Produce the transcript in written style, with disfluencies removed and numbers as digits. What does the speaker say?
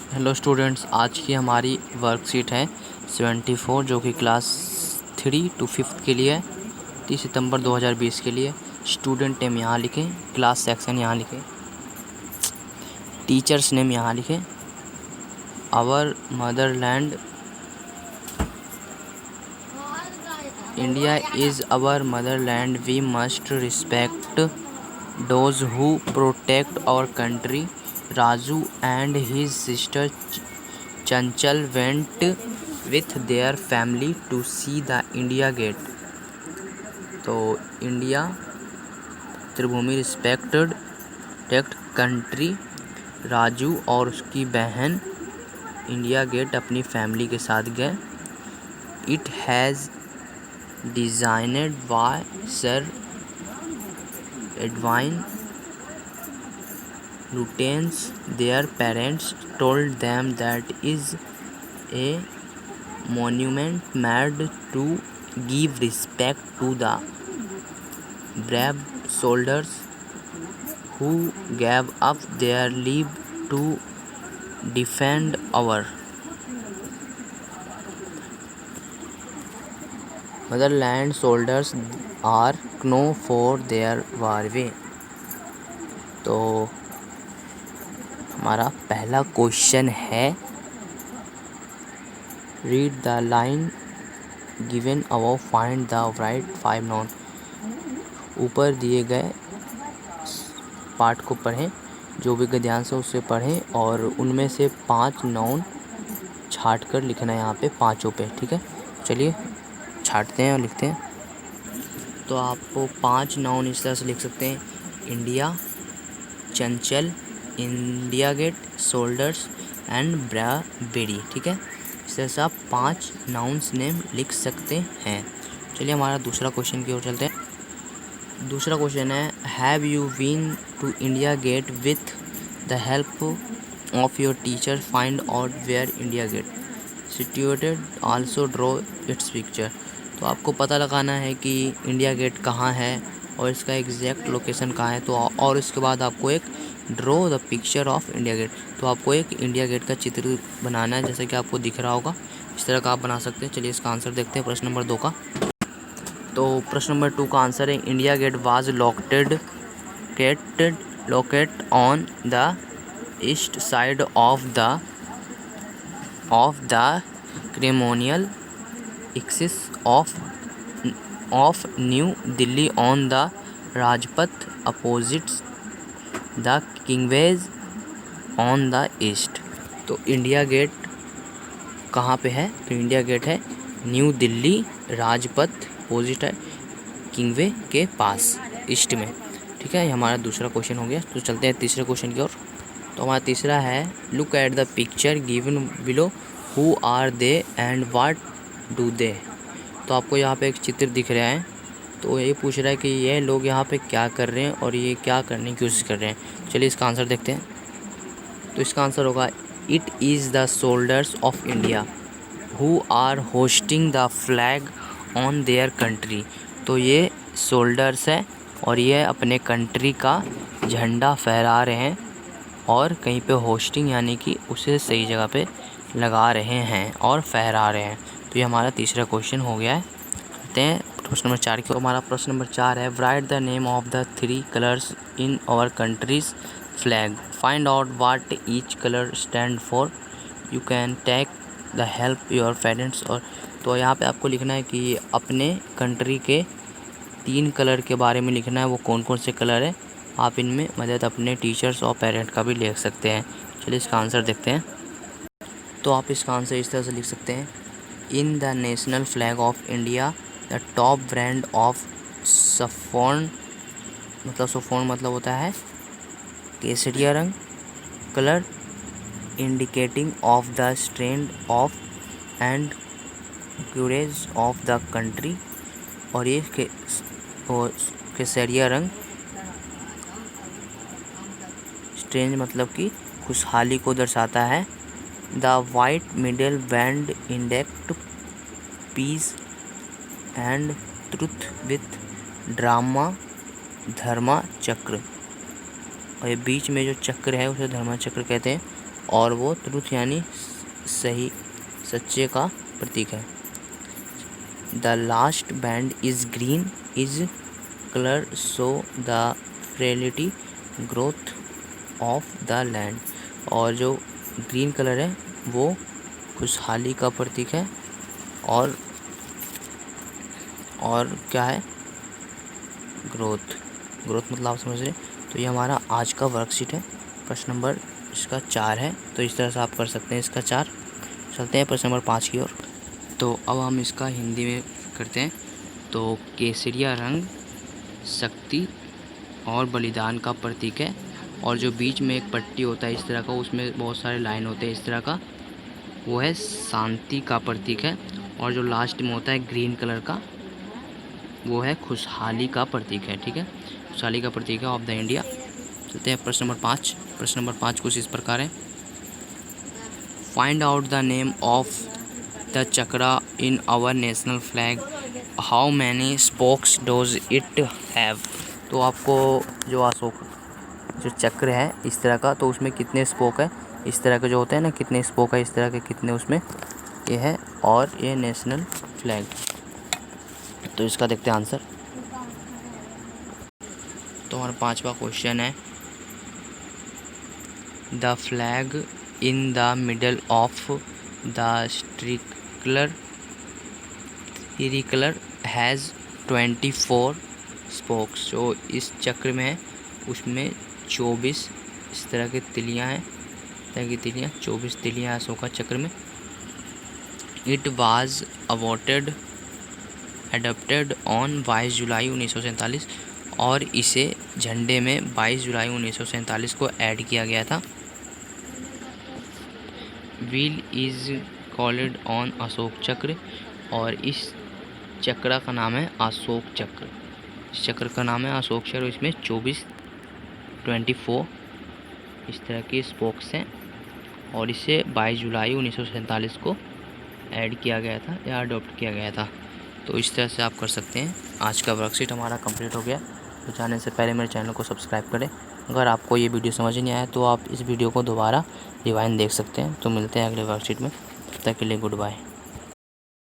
Hello students, आज की हमारी वर्कशीट है 74 जो कि क्लास 3 to 5 के लिए है। 30 सितंबर 2020 के लिए। स्टूडेंट नेम यहाँ लिखें, क्लास सेक्शन यहाँ लिखें, टीचर्स नेम यहाँ लिखें। Our motherland India is our motherland, we must respect those who protect our country. Raju and his sister Chanchal went with their family to see the India Gate. तो India त्रिभूमि respected country. Raju और उसकी बहन India gate अपनी family के साथ गए। It has designed by sir Edwin Lieutenants. Their parents told them that is a monument made to give respect to the brave soldiers who gave up their life to defend our motherland. Soldiers are known for their valor. तो हमारा पहला question है, read the line given above, find the right 5 noun. ऊपर दिए गए पाठ को पढ़ें, जो भी ध्यान से उससे पढ़ें और उनमें से 5 नाउन छाट कर लिखना है यहाँ पे, पाँचों पे। ठीक है, चलिए छाटते हैं और लिखते हैं। तो आपको 5 नाउन इस तरह से लिख सकते हैं: India, Chanchal, India gate, shoulders and ब्रावेरी। ठीक है, इस तरह से आप 5 नाउन्स नेम लिख सकते हैं। चलिए हमारा दूसरा क्वेश्चन की ओर चलते हैं। दूसरा क्वेश्चन है, have you been to India Gate with the help of your teacher, find out where India Gate situated, also draw its picture. तो आपको पता लगाना है कि इंडिया गेट कहाँ है और इसका एग्जैक्ट लोकेशन कहाँ है। तो और इसके बाद आपको एक draw the picture of India Gate, तो आपको एक इंडिया गेट का चित्र बनाना है, जैसे कि आपको दिख रहा होगा। इस तरह का आप बना सकते हैं। चलिए इसका आंसर देखते हैं प्रश्न नंबर 2 का। तो प्रश्न नंबर 2 का आंसर है, India Gate was located on the east side of the ceremonial axis of New Delhi on the Rajpath opposite the Kingsway on the east. तो इंडिया गेट कहाँ पे है? तो इंडिया गेट है न्यू दिल्ली, राजपथ अपोजिट है, किंगवे के पास, ईस्ट में। ठीक है, ये हमारा दूसरा क्वेश्चन हो गया। तो चलते हैं तीसरे क्वेश्चन की ओर। तो हमारा तीसरा है, look at the picture given below, who are they and what do they. तो आपको यहाँ पे एक चित्र दिख रहा है, तो ये पूछ रहा है कि ये लोग यहाँ पे क्या कर रहे हैं और ये क्या करने की कोशिश कर रहे हैं। चलिए इसका आंसर देखते हैं। तो इसका आंसर होगा, it is the soldiers of India who are hoisting the flag on their country. तो ये सोल्डर्स है और ये अपने कंट्री का झंडा फहरा रहे हैं और कहीं पे होस्टिंग यानी कि उसे सही जगह पे लगा रहे हैं और फहरा रहे हैं। तो ये हमारा तीसरा क्वेश्चन हो गया है। कहते हैं प्रश्न नंबर 4 की। तो हमारा प्रश्न नंबर 4 है, write the name of the 3 colours in our country's flag, find out what each colour stand for, you can take the help your parents. और तो यहाँ पे आपको लिखना है कि अपने कंट्री के 3 कलर के बारे में लिखना है, वो कौन कौन से कलर है। आप इनमें मदद अपने टीचर्स और पेरेंट का भी ले सकते हैं। चलिए इसका आंसर देखते हैं। तो आप इसका आंसर इस तरह से लिख सकते हैं, in the national flag of India the top band of saffron, मतलब सफ़ॉन मतलब होता है केसरिया रंग, colour indicating of the strength of and courage of the country. और ये केसरिया रंग स्ट्रेंथ मतलब कि खुशहाली को दर्शाता है। The white middle band indicate peace and truth with dharma chakra. और ये बीच में जो चक्र है उसे धर्मा चक्र कहते हैं। और वो ट्रुथ यानी सही, सच्चे का प्रतीक है। The last band is green is colour so the frailty growth of the land. और जो ग्रीन कलर है वो खुशहाली का प्रतीक है। और क्या है, ग्रोथ। ग्रोथ मतलब आप समझ रहे हैं। तो ये हमारा आज का वर्कशीट है। प्रश्न नंबर इसका 4 है, तो इस तरह से आप कर सकते हैं इसका 4। चलते हैं प्रश्न नंबर 5 की ओर। तो अब हम इसका हिंदी में करते हैं। तो केसरिया रंग शक्ति और बलिदान का प्रतीक है। और जो बीच में एक पट्टी होता है इस तरह का, उसमें बहुत सारे लाइन होते हैं इस तरह का, वो है शांति का प्रतीक है। और जो लास्ट में होता है ग्रीन कलर का, वो है खुशहाली का प्रतीक है। ठीक है, खुशहाली का प्रतीक है ऑफ द इंडिया। चलते हैं प्रश्न नंबर 5। प्रश्न नंबर 5 कुछ इस प्रकार है। Find out the name of the chakra in our national flag, how many spokes does it have. तो आपको जो अशोक जो चक्र है इस तरह का, तो उसमें कितने स्पोक है, इस तरह के जो होते हैं ना, कितने स्पोक है इस तरह के, कितने उसमें ये है। और ये नेशनल फ्लैग। तो इसका देखते हैं आंसर। तो हमारा 5वां क्वेश्चन है, the flag in the middle of the tricolour has 24 spokes. जो इस चक्र में है उसमें 24 इस तरह की तिलियाँ हैं, 24 तिलियाँ हैं अशोका चक्र में। इट वाज अडॉप्टेड ऑन 22 जुलाई 1947। और इसे झंडे में 22 जुलाई 1947 को ऐड किया गया था। Wheel is called on Ashok चक्र। और इस चक्र का नाम है अशोक चक्र। इस चक्र का नाम है अशोक चक्र। इसमें 24 इस तरह के स्पोक्स हैं। और इसे 22 जुलाई 1947 को ऐड किया गया था या अडॉप्ट किया गया था। तो इस तरह से आप कर सकते हैं। आज का वर्कशीट हमारा कंप्लीट हो गया। तो जाने से पहले मेरे चैनल को सब्सक्राइब करें। अगर आपको ये वीडियो समझ नहीं आया तो आप इस वीडियो को दोबारा रिवाइंड देख सकते हैं। तो मिलते हैं अगले वर्कशीट में। तब तक के लिए गुड बाय।